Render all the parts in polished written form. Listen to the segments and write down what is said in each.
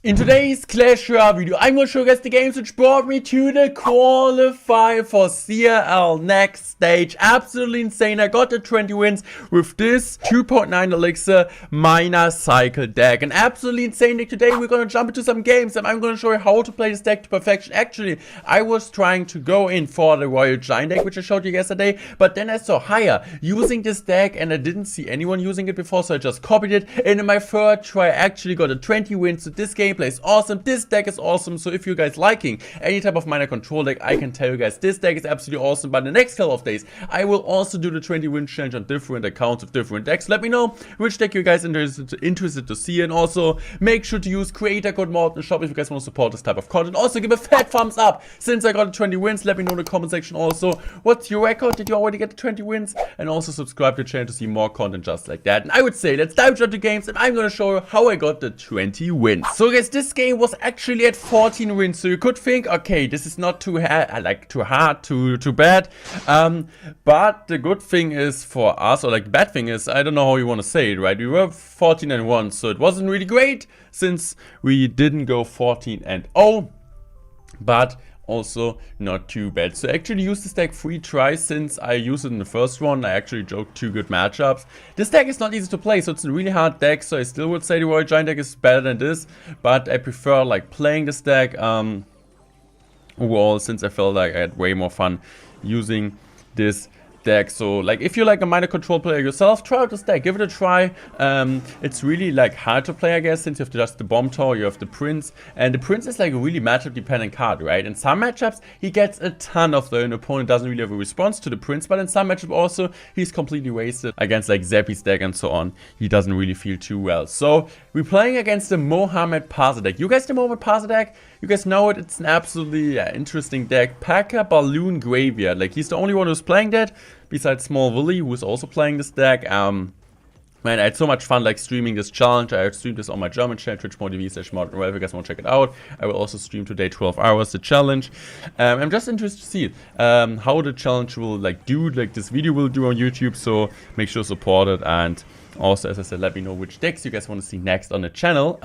In today's Clash Royale video, I'm going to show you guys the games which brought me to the qualifier for CRL next stage. Absolutely insane. I got the 20 wins with this 2.9 elixir miner cycle deck. An absolutely insane deck. Today we're going to jump into some games and I'm going to show you how to play this deck to perfection. Actually, I was trying to go in for the Royal Giant deck, which I showed you yesterday, but then I saw Higher using this deck and I didn't see anyone using it before, so I just copied it. And in my third try, I actually got a 20 wins. So this gameplay is awesome. This deck is awesome. So if you guys liking any type of miner control deck, I can tell you guys this deck is absolutely awesome. But in the next couple of days, I will also do the 20 win challenge on different accounts of different decks. Let me know which deck you guys interested to see, and also make sure to use creator code Mord in the shop if you guys want to support this type of content. Also give a fat thumbs up since I got the 20 wins. Let me know in the comment section also what's your record. Did you already get the 20 wins? And also subscribe to the channel to see more content just like that. And I would say let's dive into the games and I'm gonna show you how I got the 20 wins. So guys, this game was actually at 14 wins, so you could think, okay, this is not too hard, too bad. But the good thing is for us, or like the bad thing is, I don't know how you want to say it, right? We were 14 and 1, so it wasn't really great since we didn't go 14 and 0, but also not too bad. So I actually used this deck 3 tries since I used it in the first one. I actually joked 2 good matchups. This deck is not easy to play, so it's a really hard deck, so I still would say the Royal Giant deck is better than this, but I prefer like playing this deck overall, since I felt like I had way more fun using this deck. So like if you're like a miner control player yourself, try out this deck, give it a try. It's really like hard to play, I guess, since you have just the bomb tower, you have the prince, and the prince is like a really matchup dependent card, right? In some matchups he gets a ton of the opponent doesn't really have a response to the prince, but in some matchups also he's completely wasted against like Zappy's deck and so on. He doesn't really feel too well. So we're playing against the Mohamed Parser deck. You guys the Mohamed Parser deck? You guys know it. It's an absolutely interesting deck. Packer Balloon Graveyard. Like he's the only one who's playing that, besides Small Willy, who is also playing this deck. Man, I had so much fun like streaming this challenge. I streamed this on my German channel, twitch.tv/Royale. If you guys want to check it out, I will also stream today 12 hours the challenge. I'm just interested to see how the challenge will like do, like this video will do on YouTube. So make sure to support it, and also, as I said, let me know which decks you guys want to see next on the channel.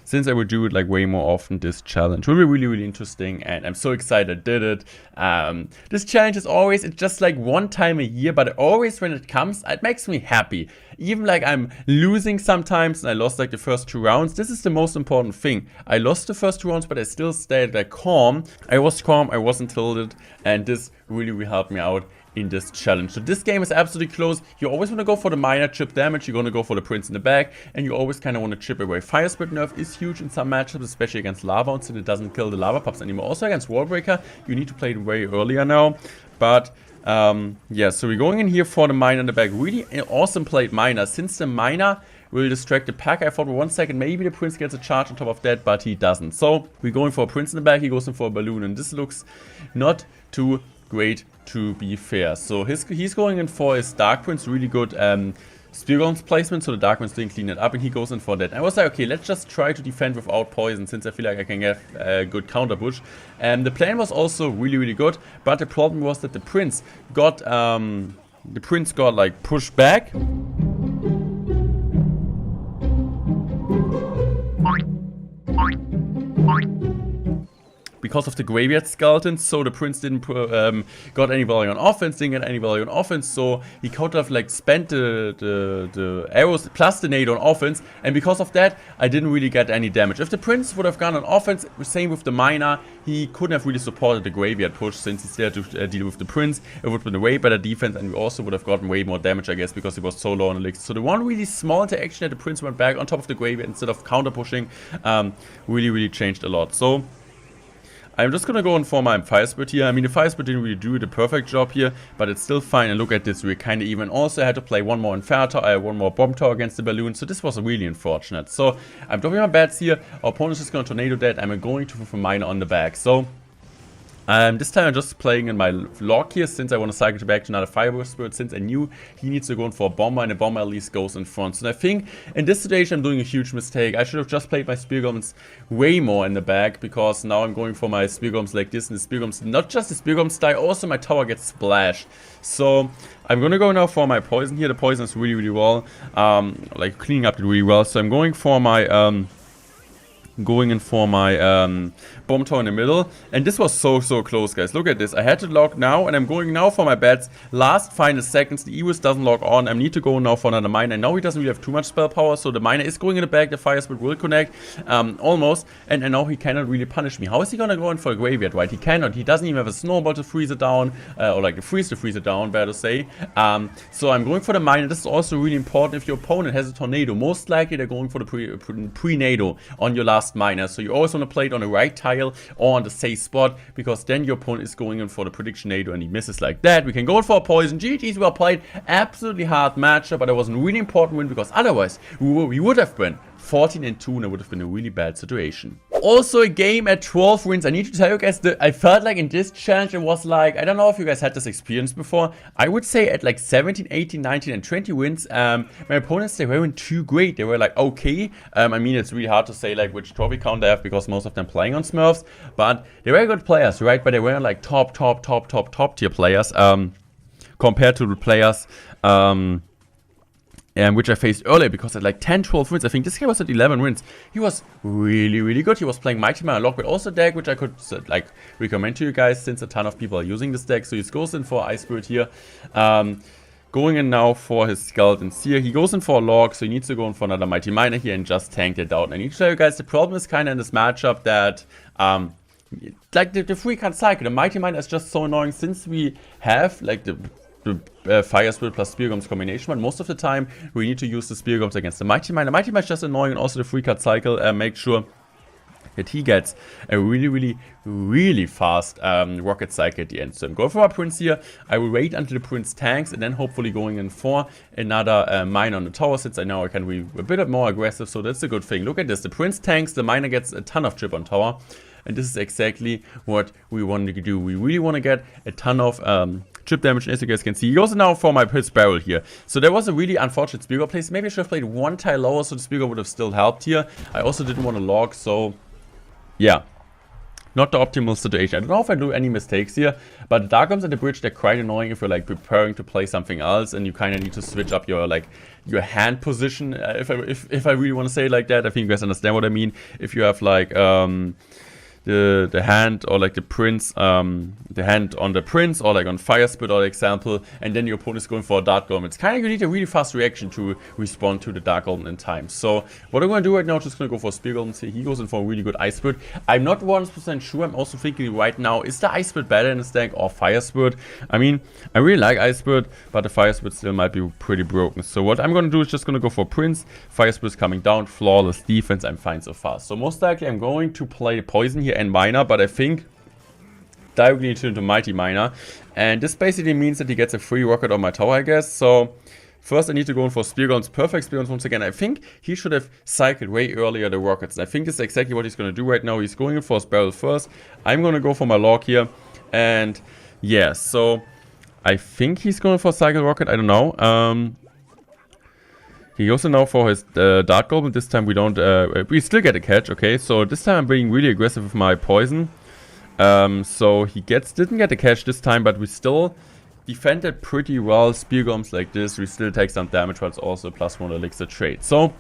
Since I would do it like way more often, this challenge will be really interesting, and I'm so excited I did it. This challenge is always, it's just like one time a year, but always when it comes, it makes me happy. Even like I'm losing sometimes, and I lost like the first 2 rounds. This is the most important thing. I lost the first 2 rounds, but I still stayed like calm. I was calm, I wasn't tilted, and this really helped me out in this challenge. So this game is absolutely close. You always want to go for the minor chip damage. You're going to go for the prince in the back, and you always kind of want to chip away. Fire Spirit nerf is huge in some matchups, especially against lava, since it doesn't kill the lava pups anymore. Also against wall breaker, you need to play it way earlier now. But yeah, so we're going in here for the miner in the back. Really awesome played miner, since the miner will distract the pack. I thought for 1 second maybe the prince gets a charge on top of that, but he doesn't. So we're going for a prince in the back. He goes in for a balloon, and this looks not too great, to be fair. So he's going in for his Dark Prince, really good Spear Golem's placement, so the Dark Prince didn't clean it up, and he goes in for that. And I was like, okay, let's just try to defend without poison, since I feel like I can get a good counter push. And the plan was also really good, but the problem was that the prince got like pushed back. Because of the graveyard skeleton, so the prince didn't got any value on offense, didn't get any value on offense, so he could have like spent the arrows plus the nade on offense, and because of that I didn't really get any damage. If the prince would have gone on offense, same with the miner, he couldn't have really supported the graveyard push, since he's there to deal with the prince. It would have been a way better defense, and we also would have gotten way more damage, I guess, because he was so low on elixir. So the one really small interaction that the prince went back on top of the graveyard instead of counter pushing really changed a lot. So I'm just gonna go in for my Fire Spirit here. I mean, the Fire Spirit didn't really do the perfect job here, but it's still fine. And look at this, we're kind of even. Also, I had to play one more Inferno Tower, one more Bomb Tower against the balloon, so this was really unfortunate. So I'm dropping my bats here. Our opponent's just gonna tornado that. I'm going to for miner on the back. So this time I'm just playing in my lock here, since I want to cycle back to another Fire Spirit, since I knew he needs to go in for a bomber, and a bomber at least goes in front. So I think in this situation I'm doing a huge mistake. I should have just played my Spear Golems way more in the back, because now I'm going for my Spear Golems like this, and the Spear Golems, not just the Spear Golems die, also my tower gets splashed. So I'm gonna go now for my poison here. The poison is really well, like cleaning up it really well. So I'm going for my going in for my bomb tower in the middle. And this was so close, guys. Look at this. I had to log now, and I'm going now for my bets. Last final seconds, the Ewis doesn't log on. I need to go now for another miner. I know he doesn't really have too much spell power, so the miner is going in the back. The fire spirit will connect, almost. And I know he cannot really punish me. How is he gonna go in for a graveyard, right? He cannot. He doesn't even have a snowball to freeze it down, or like to freeze it down, better to say. So I'm going for the miner. This is also really important if your opponent has a tornado. Most likely they're going for the pre-nado on your last miner. So you always want to play it on the right tile or on the safe spot, because then your opponent is going in for the prediction nado and he misses like that. We can go for a poison. GG's, well played. Absolutely hard matchup, but it was a really important win, because otherwise we would have been 14-2 and it would have been a really bad situation. Also a game at 12 wins. I need to tell you guys that I felt like in this challenge it was like, I don't know if you guys had this experience before. I would say at like 17, 18, 19 and 20 wins, my opponents, they weren't too great. They were like okay. I mean, it's really hard to say like which trophy count they have, because most of them playing on Smurfs, but they were good players, right? But they weren't like top tier players compared to the players which I faced earlier, because at like 10, 12 wins, I think this guy was at 11 wins. He was really good. He was playing Mighty Miner Lock, but also deck, which I could like recommend to you guys, since a ton of people are using this deck. So he goes in for Ice Spirit here. Going in now for his Skeleton Seer. He goes in for a Log, so he needs to go in for another Mighty Miner here and just tank it out. And I need to tell you guys, the problem is kind of in this matchup that like the free card cycle, the Mighty Miner is just so annoying, since we have like the Fire Spirit plus Spear Gums combination, but most of the time we need to use the Spear Gums against the Mighty Miner. Mighty Miner is just annoying, and also the free card cycle make sure that he gets a really fast rocket cycle at the end. So I'm going for my Prince here. I will wait until the Prince tanks, and then hopefully going in for another miner on the tower, since I know I can be a bit more aggressive, so that's a good thing. Look at this, the Prince tanks, the miner gets a ton of chip on tower, and this is exactly what we want to do. We really want to get a ton of chip damage, as you guys can see. He goes now for my Pits Barrel here. So there was a really unfortunate Spear place. Maybe I should have played one tile lower, so the Spear would have still helped here. I also didn't want to log, so yeah. Not the optimal situation. I don't know if I do any mistakes here, but the Dark Arms at the bridge, they're quite annoying if you're like preparing to play something else and you kind of need to switch up your like your hand position. If I really want to say it like that, I think you guys understand what I mean. If you have like the hand, or like the prince, the hand on the prince, or like on Fire Spit, or example, and then your opponent is going for a Dark Golem. It's kind of, you need a really fast reaction to respond to the Dark Golem in time. So what I'm going to do right now, just going to go for Spear Golem. See, he goes in for a really good Ice Spirit. I'm not 100% sure. I'm also thinking right now, is the Ice Spirit better in this deck or Fire Spirit? I mean, I really like Ice Spirit, but the Fire Spirit still might be pretty broken. So what I'm going to do is just going to go for Prince. Fire Spirit is coming down, flawless defense. I'm fine so far. So most likely I'm going to play Poison here and Miner, but I think directly into Mighty Miner, and this basically means that he gets a free rocket on my tower, I guess. So first I need to go in for Spear Guns, perfect Spear Guns once again. I think he should have cycled way earlier the rockets, and I think this is exactly what he's going to do right now. He's going in for his barrel first. I'm going to go for my log here, and yeah, so I think he's going for cycle rocket, I don't know. He goes now for his Dark Golem. This time we don't, we still get a catch, okay? So this time I'm being really aggressive with my poison. So he didn't get a catch this time, but we still defended pretty well. Spear Golems like this, we still take some damage, but it's also +1 elixir trade. So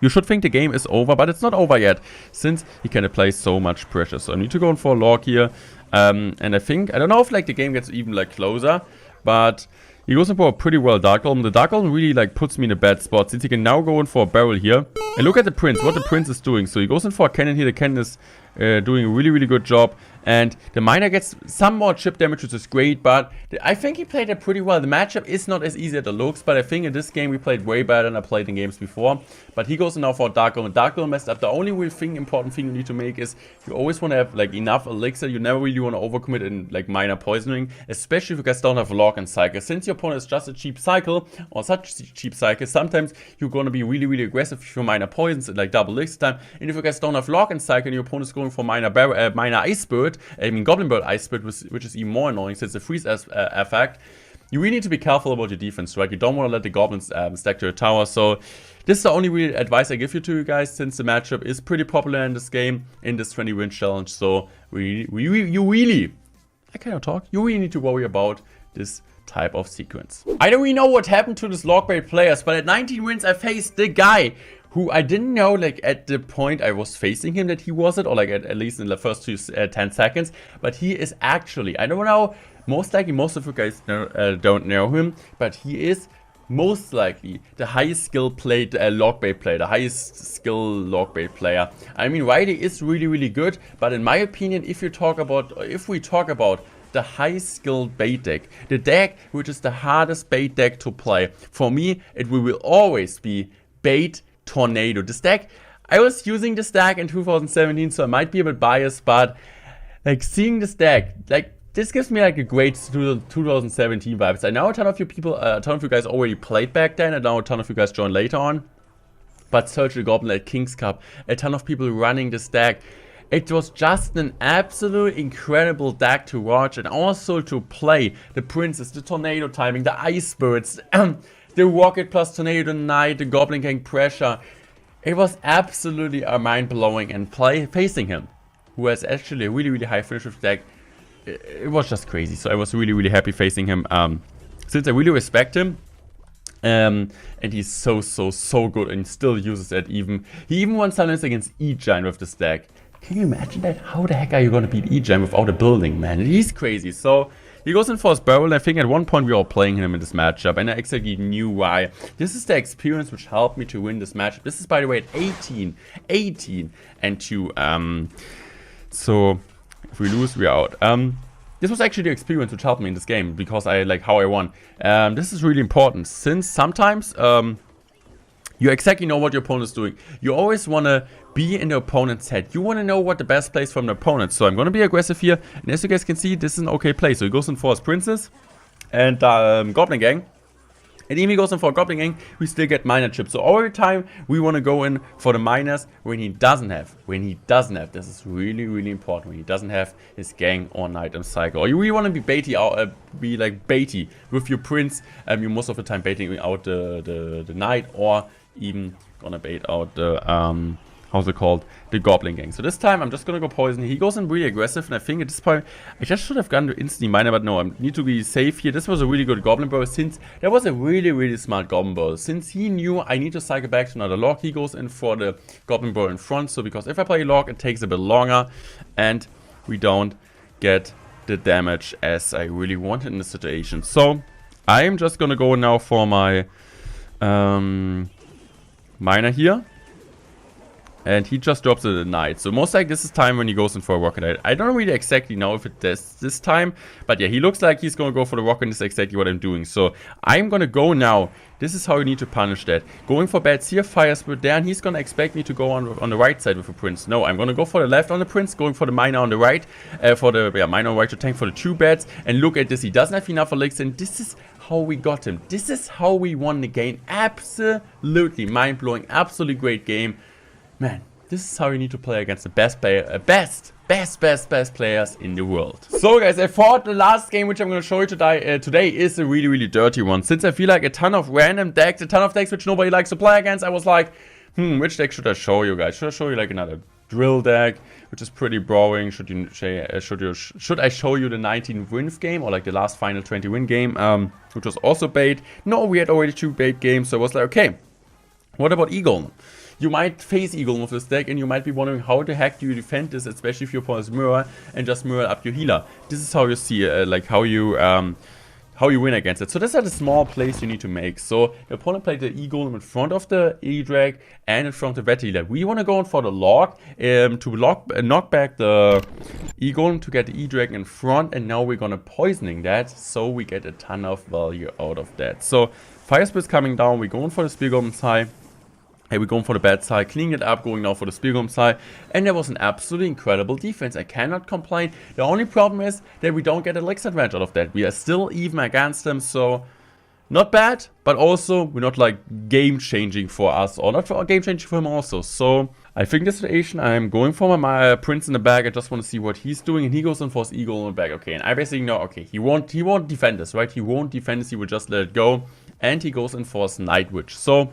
you should think the game is over, but it's not over yet, since he can apply so much pressure. So I need to go in for a log here. And I think, I don't know if like the game gets even like closer, but he goes in for a pretty well Dark Golem. The Dark Golem really like puts me in a bad spot, since he can now go in for a barrel here. And look at the Prince, what the Prince is doing. So he goes in for a cannon here. The cannon is doing a really good job. And the miner gets some more chip damage, which is great, but I think he played it pretty well. The matchup is not as easy as it looks, but I think in this game we played way better than I played in games before. But he goes in now for a Dark Golem. Dark Golem messed up. The only real important thing you need to make is you always want to have like enough elixir. You never really want to overcommit in like miner poisoning, especially if you guys don't have log and cycle. Since your opponent is just a cheap cycle, or such a cheap cycle, sometimes you're going to be really aggressive if your miner poisons at like double elixir time. And if you guys don't have log and cycle and your opponent is going for miner Ice Spirit, I mean Goblin Bird Ice Spirit, which is even more annoying since the freeze effect, you really need to be careful about your defense, right? You don't want to let the goblins stack to your tower. So this is the only real advice I give you to you guys, since the matchup is pretty popular in this game, in this 20 win challenge. So you really need to worry about this type of sequence. I don't really know what happened to this log-bait players, but at 19 wins I faced the guy who I didn't know, like, at the point I was facing him that he was it, or like at least in the first 10 seconds, but he is actually, I don't know, most likely most of you guys don't know him, but he is most likely the highest skill played logbait player, the highest skill logbait player. I mean, Riley is really, really good, but in my opinion, if we talk about the highest skilled bait deck, the deck which is the hardest bait deck to play, for me, it will always be Bait Tornado. This deck, I was using this deck in 2017, so I might be a bit biased, but like seeing this deck, like this gives me like a great 2017 vibes. I know a ton of you guys already played back then, and now a ton of you guys joined later on. But Search the Goblin at King's Cup, a ton of people running this deck. It was just an absolute incredible deck to watch and also to play. The Princess, the Tornado timing, the Ice Spirits, the Rocket plus Tornado Knight, the Goblin Gang Pressure. It was absolutely mind-blowing, and facing him, who has actually a really, really high finish with the deck, it was just crazy. So I was really, really happy facing him, since I really respect him. And he's so good, and still uses it even. He even won sometimes against E-Giant with this deck. Can you imagine that? How the heck are you gonna beat E-Giant without a building, man? He's crazy. So he goes in for his barrel, and I think at one point we were all playing him in this matchup, and I exactly knew why. This is the experience which helped me to win this matchup. This is, by the way, at 18 and 2. So if we lose, we're out. This was actually the experience which helped me in this game, because I like how I won. This is really important, since sometimes you exactly know what your opponent is doing. You always want to be in the opponent's head. You want to know what the best plays from the opponent. So I'm going to be aggressive here. And as you guys can see, this is an okay play. So he goes in for his Princess and Goblin Gang. And even he goes in for a Goblin Gang, we still get minor chips. So all the time, we want to go in for the minors when he doesn't have. This is really, really important. When he doesn't have his gang or Knight and Cycle. Or you really want to be baity, be like baity with your Prince. You're most of the time baiting out the Knight, or even gonna bait out the how's it called, the Goblin Gang. So this time I'm just gonna go poison. He goes in really aggressive, and I think at this point I just should have gone to instantly minor, but no, I need to be safe here. This was a really good Goblin Burrow, since that was a really, really smart Goblin Burrow. Since he knew I need to cycle back to another log, he goes in for the Goblin Burrow in front. So because if I play log, it takes a bit longer, and we don't get the damage as I really wanted in this situation. So I'm just gonna go now for my minor here, and he just drops it at night. So most like this is time when he goes in for a rocket. I don't really exactly know if it is this time, but yeah, he looks like he's gonna go for the rocket, and this is exactly what I'm doing. So I'm gonna go now. This is how you need to punish that. Going for bats here, Fire Spirit there, and he's gonna expect me to go on the right side with the Prince. No, I'm gonna go for the left on the Prince, going for the minor on the right, for the minor on the right to tank for the 2 bats. And look at this, he doesn't have enough elixirs, and this is how we got him. This is how we won the game. Absolutely mind-blowing, absolutely great game. Man, this is how you need to play against the best player, best players in the world. So guys, I thought the last game which I'm going to show you today is a really, really dirty one. Since I feel like a ton of random decks, a ton of decks which nobody likes to play against, I was like, which deck should I show you guys? Should I show you like another drill deck, which is pretty boring? Should I show you the 19 win game, or like the last final 20 win game, which was also bait? No, we had already 2 bait games, so I was like, okay, what about Eagle? You might face Eagle with this deck, and you might be wondering how the heck do you defend this, especially if your opponent is mirror and just mirror up your healer. This is how you see like how you win against it. So these are the small plays you need to make. So the opponent played the E-Golem in front of the E-Drag and in front of the Vet Healer. We want to go in for the log to knock back the E-Golem to get the E-Drag in front, and now we're gonna poisoning that, so we get a ton of value out of that. So Fire Spirit's coming down, we're going for the Spear Golem's high. Hey, we're going for the bad side, cleaning it up, going now for the Spear Golem side, and there was an absolutely incredible defense. I cannot complain. The only problem is that we don't get a elixir advantage out of that. We are still even against them, so not bad, but also we're not like game-changing for us, or not for game-changing for him also. So I think this situation, I'm going for my Prince in the back. I just want to see what he's doing, and he goes in for his Eagle in the back. Okay, and I basically know, okay, he won't defend this, right? He won't defend this, he will just let it go, and he goes in for his Night Witch. So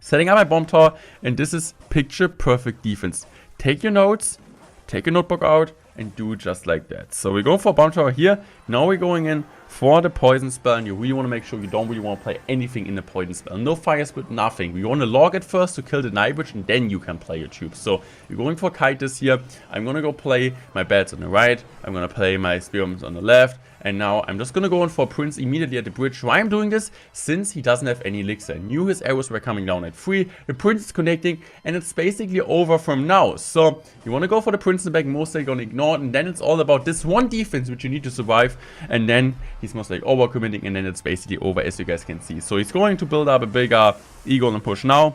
setting up my bomb tower, and this is picture perfect defense. Take your notes, take your notebook out, and do just like that. So we're going for a bomb tower here. Now we're going in for the poison spell, and you really want to make sure you don't really want to play anything in the poison spell. No fire split, nothing. We want to log it first to kill the Night Witch, and then you can play your tubes. So we're going for Kite this here. I'm going to go play my bats on the right. I'm going to play my Spearmans on the left. And now I'm just going to go in for Prince immediately at the bridge. Why I'm doing this? Since he doesn't have any elixir. I knew his arrows were coming down at 3. The Prince is connecting, and it's basically over from now. So you want to go for the Prince in the back. Most likely going to ignore it. And then it's all about this one defense which you need to survive. And then he's most likely overcommitting. And then it's basically over, as you guys can see. So he's going to build up a bigger Eagle and push now.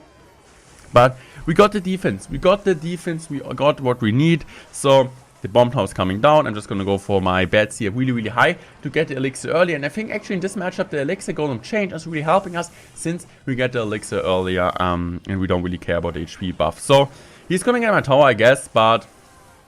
But we got the defense. We got the defense. We got what we need. So the bomb tower is coming down. I'm just going to go for my bats here really, really high to get the elixir early. And I think actually in this matchup, the elixir golem change is really helping us since we get the elixir earlier and we don't really care about the HP buff. So he's going to get my tower, I guess, but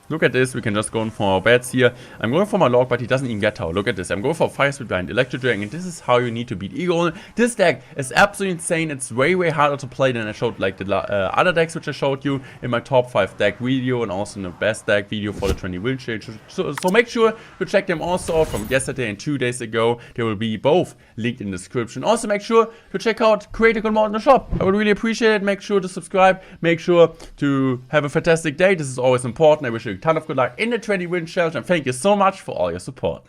look at this, we can just go in for our bats here. I'm going for my log, but he doesn't even get tower. Look at this, I'm going for Fire Spit behind Electro Dragon, and this is how you need to beat Eagle. This deck is absolutely insane. It's way, way harder to play than I showed, like the other decks which I showed you in my top 5 deck video, and also in the best deck video for the 20 win change. So make sure to check them also out from yesterday and 2 days ago. They will be both linked in the description. Also make sure to check out Create a Good Mod in the shop. I would really appreciate it. Make sure to subscribe. Make sure to have a fantastic day. This is always important. I wish you a ton of good luck in the 20 win challenge, and thank you so much for all your support.